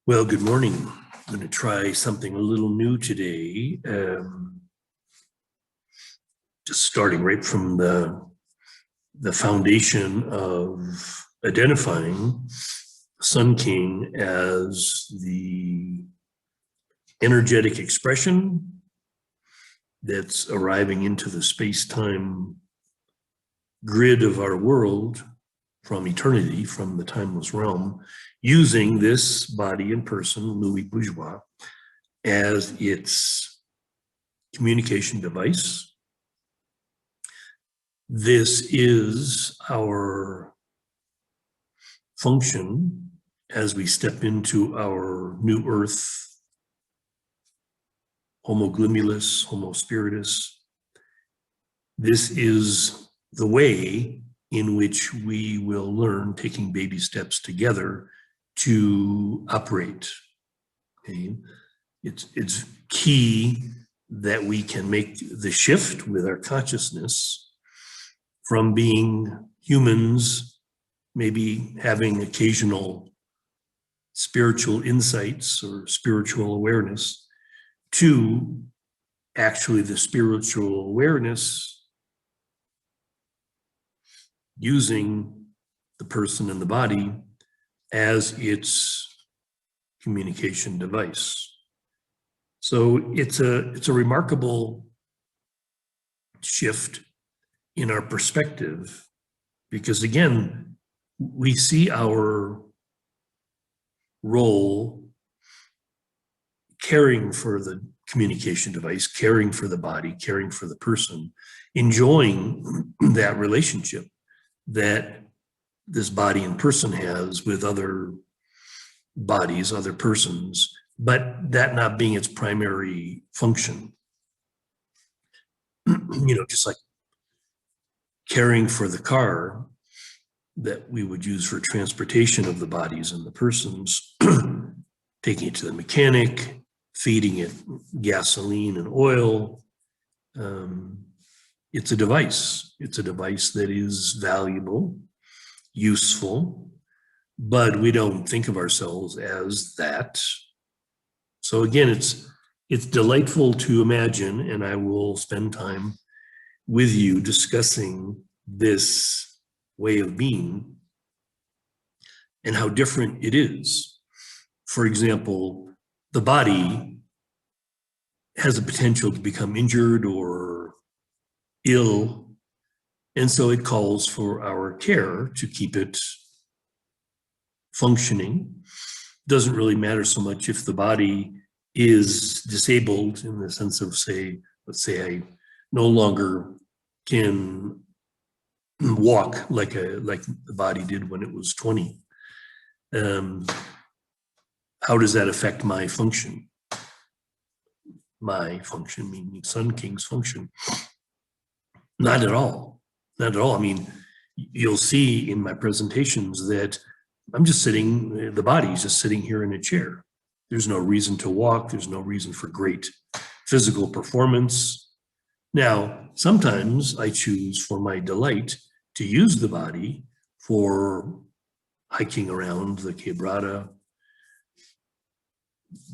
Well, good morning. I'm going to try something a little new today. Just starting right from the foundation of identifying Sun King as the energetic expression that's arriving into the space-time grid of our world from eternity, from the timeless realm, using this body and person, Louis Bourgeois, as its communication device. This is our function as we step into our new earth, Homo globulus, Homo spiritus. This is the way in which we will learn, taking baby steps together, to operate. Okay? It's key that we can make the shift with our consciousness from being humans, maybe having occasional spiritual insights or spiritual awareness, to actually the spiritual awareness using the person and the body as its communication device. So it's a remarkable shift in our perspective, because again, we see our role caring for the communication device, caring for the body, caring for the person, enjoying that relationship that this body and person has with other bodies, other persons, but that not being its primary function. Just like caring for the car that we would use for transportation of the bodies and the persons, taking it to the mechanic, feeding it gasoline and oil. It's a device. It's a device that is valuable, useful, but we don't think of ourselves as that. So again, it's delightful to imagine, and I will spend time with you discussing this way of being and how different it is. For example, the body has a potential to become injured or ill, and so it calls for our care to keep it functioning. Doesn't really matter so much if the body is disabled in the sense of, let's say I no longer can walk like the body did when it was 20. How does that affect my function? My function, meaning Sun King's function. Not at all. Not at all. I mean, you'll see in my presentations that I'm just sitting, the body's just sitting here in a chair. There's no reason to walk. There's no reason for great physical performance. Now, sometimes I choose for my delight to use the body for hiking around the quebrada,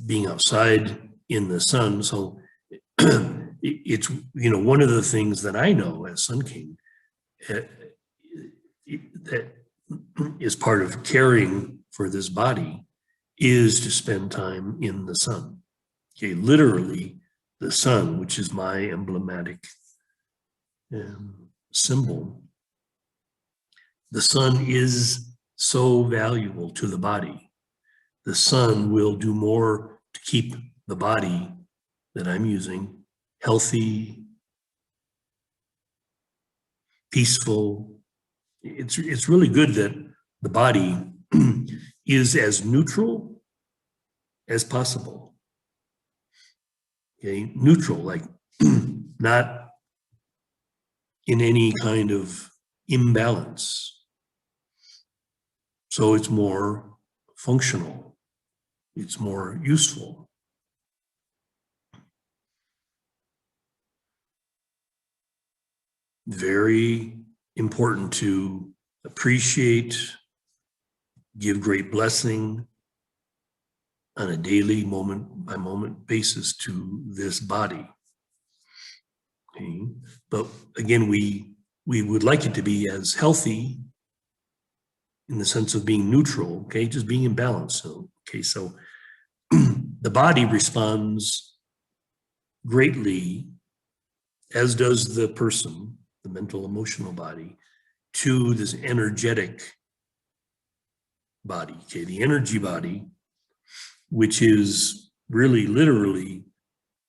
being outside in the sun. So it's, one of the things that I know as Sun King that is part of caring for this body is to spend time in the sun. Okay, literally the sun, which is my emblematic symbol. The sun is so valuable to the body. The sun will do more to keep the body that I'm using healthy, peaceful. It's really good that the body is as neutral as possible. Okay, neutral, like not in any kind of imbalance. So it's more functional. It's more useful. Very important to appreciate, give great blessing on a daily, moment by moment basis to this body. Okay? But again, we would like it to be as healthy in the sense of being neutral, okay, just being in balance. So, okay, so the body responds greatly, as does the person, the mental, emotional body, to this energetic body, okay, the energy body, which is really literally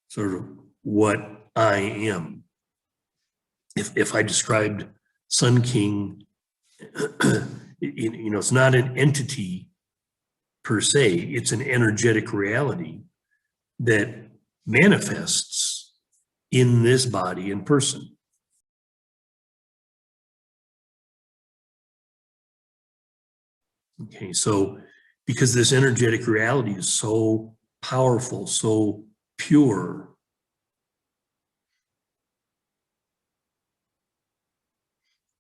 sort of what I am. If I described Sun King, it's not an entity per se, it's an energetic reality that manifests in this body and person. Okay, so because this energetic reality is so powerful, so pure,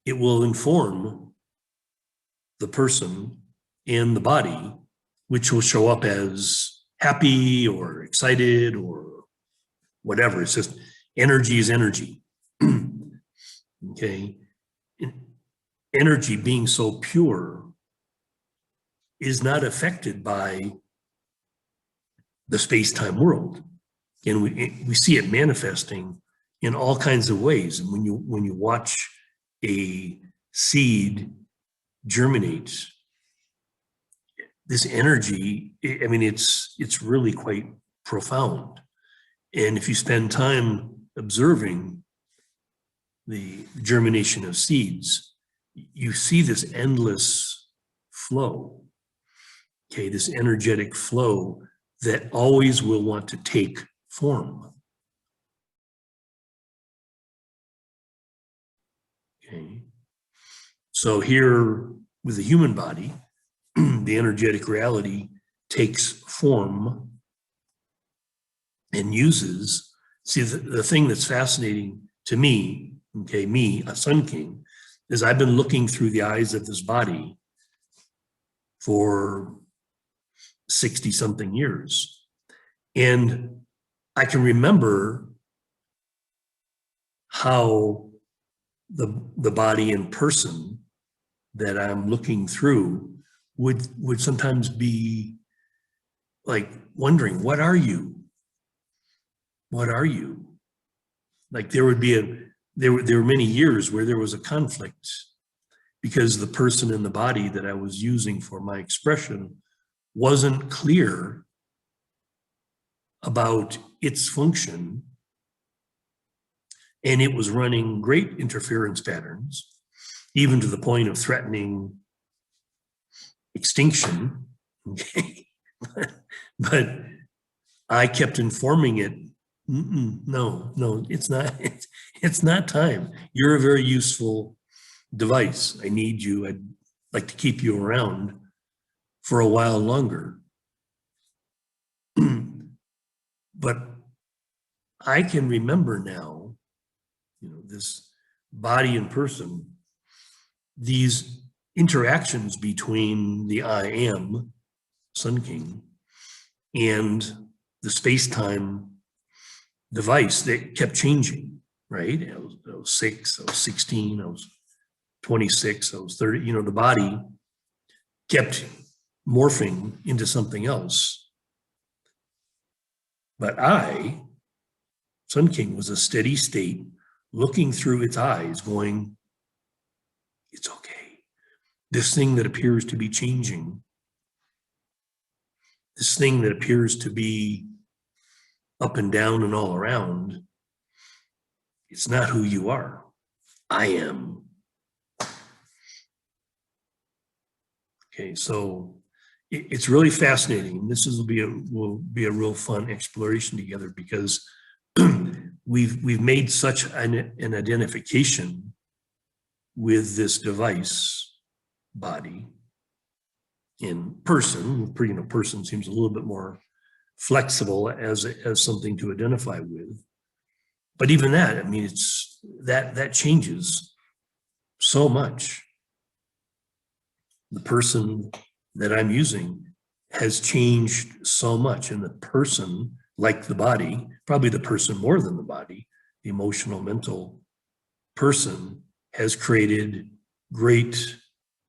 it will inform the person and the body, which will show up as happy or excited or whatever. It's just energy is energy. Okay. Energy being so pure is not affected by the space-time world. And we see it manifesting in all kinds of ways. And when you watch a seed germinate, this energy, I mean, it's really quite profound. And if you spend time observing the germination of seeds, you see this endless flow, okay, this energetic flow that always will want to take form. Okay. So here with the human body, the energetic reality takes form and uses, see, the thing that's fascinating to me, okay, me, a Sun King, is I've been looking through the eyes of this body for 60 something years. And I can remember how the body in person that I'm looking through would sometimes be like wondering, what are you? What are you? Like there were many years where there was a conflict because the person in the body that I was using for my expression wasn't clear about its function, and it was running great interference patterns, even to the point of threatening extinction. Okay. But I kept informing it, no, it's not time. You're a very useful device. I need you. I'd like to keep you around for a while longer. But I can remember now, this body and person, these interactions between the I am, Sun King, and the space-time device that kept changing, right? I was 6, I was 16, I was 26, I was 30, the body kept morphing into something else. But I, Sun King, was a steady state, looking through its eyes, going, it's okay. This thing that appears to be changing, this thing that appears to be up and down and all around, it's not who you are. I am. Okay, so it's really fascinating. This will be a real fun exploration together, because we've made such an identification with this device body in person. Person seems a little bit more flexible as something to identify with. But even that, I mean, it's that changes so much. The person that I'm using has changed so much. And the person, like the body, probably the person more than the body, the emotional, mental person, has created great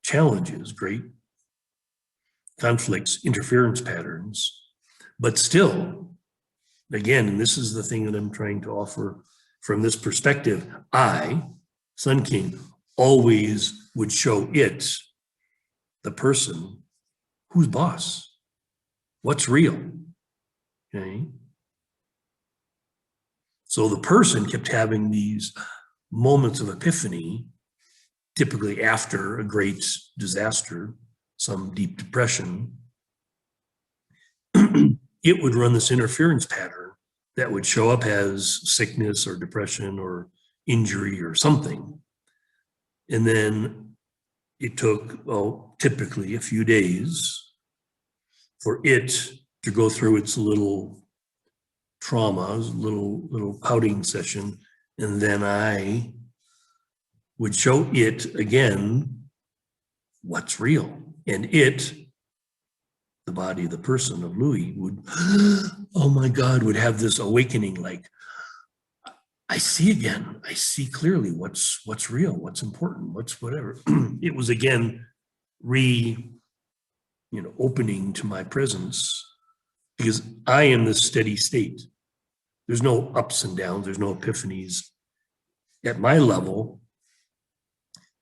challenges, great conflicts, interference patterns. But still, again, and this is the thing that I'm trying to offer from this perspective, I, Sun King, always would show it, the person, who's boss, what's real, okay? So the person kept having these moments of epiphany, typically after a great disaster, some deep depression. It would run this interference pattern that would show up as sickness or depression or injury or something. And then it took, typically a few days for it to go through its little traumas, little pouting session. And then I would show it again what's real. And it, the body, the person of Louis, would, oh my God, would have this awakening, like, I see again, I see clearly what's real, what's important, what's whatever. It was again opening to my presence, because I am this steady state. There's no ups and downs, there's no epiphanies. At my level,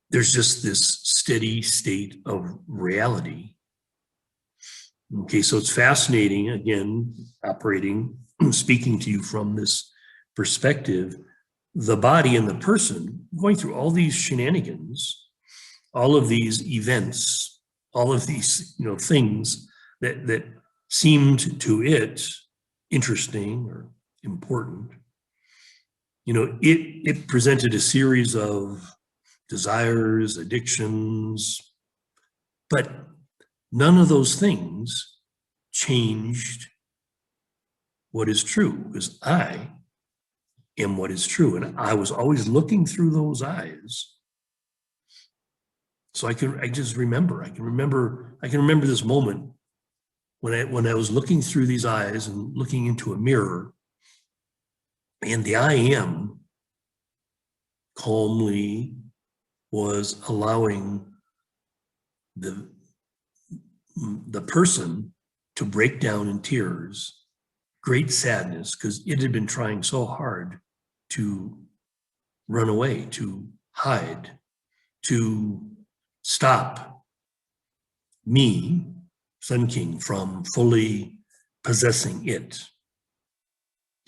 there's just this steady state of reality. Okay, so it's fascinating, again, speaking to you from this perspective, the body and the person going through all these shenanigans, all of these events, all of these things that seemed to it interesting or important. It presented a series of desires, addictions, but none of those things changed what is true, because I am what is true. And I was always looking through those eyes. So I can remember this moment when I was looking through these eyes and looking into a mirror, and the I am calmly was allowing the person to break down in tears, great sadness, because it had been trying so hard to run away, to hide, to stop me, Sun King, from fully possessing it.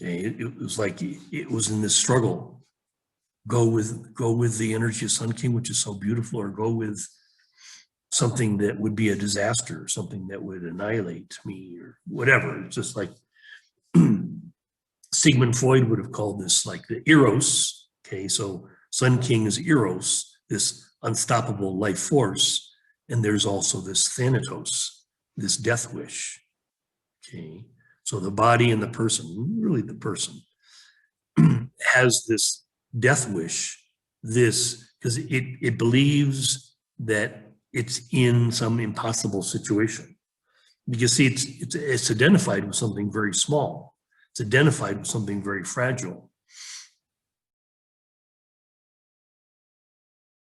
Okay, it was like it was in this struggle. Go with the energy of Sun King, which is so beautiful, or go with something that would be a disaster, something that would annihilate me, or whatever. It's just like Sigmund Freud would have called this like the Eros. Okay, so Sun King is Eros, this unstoppable life force, and there's also this Thanatos, this death wish. Okay, so the body and the person, really the person, has this death wish, because it believes that it's in some impossible situation. Because see, it's identified with something very small. It's identified with something very fragile.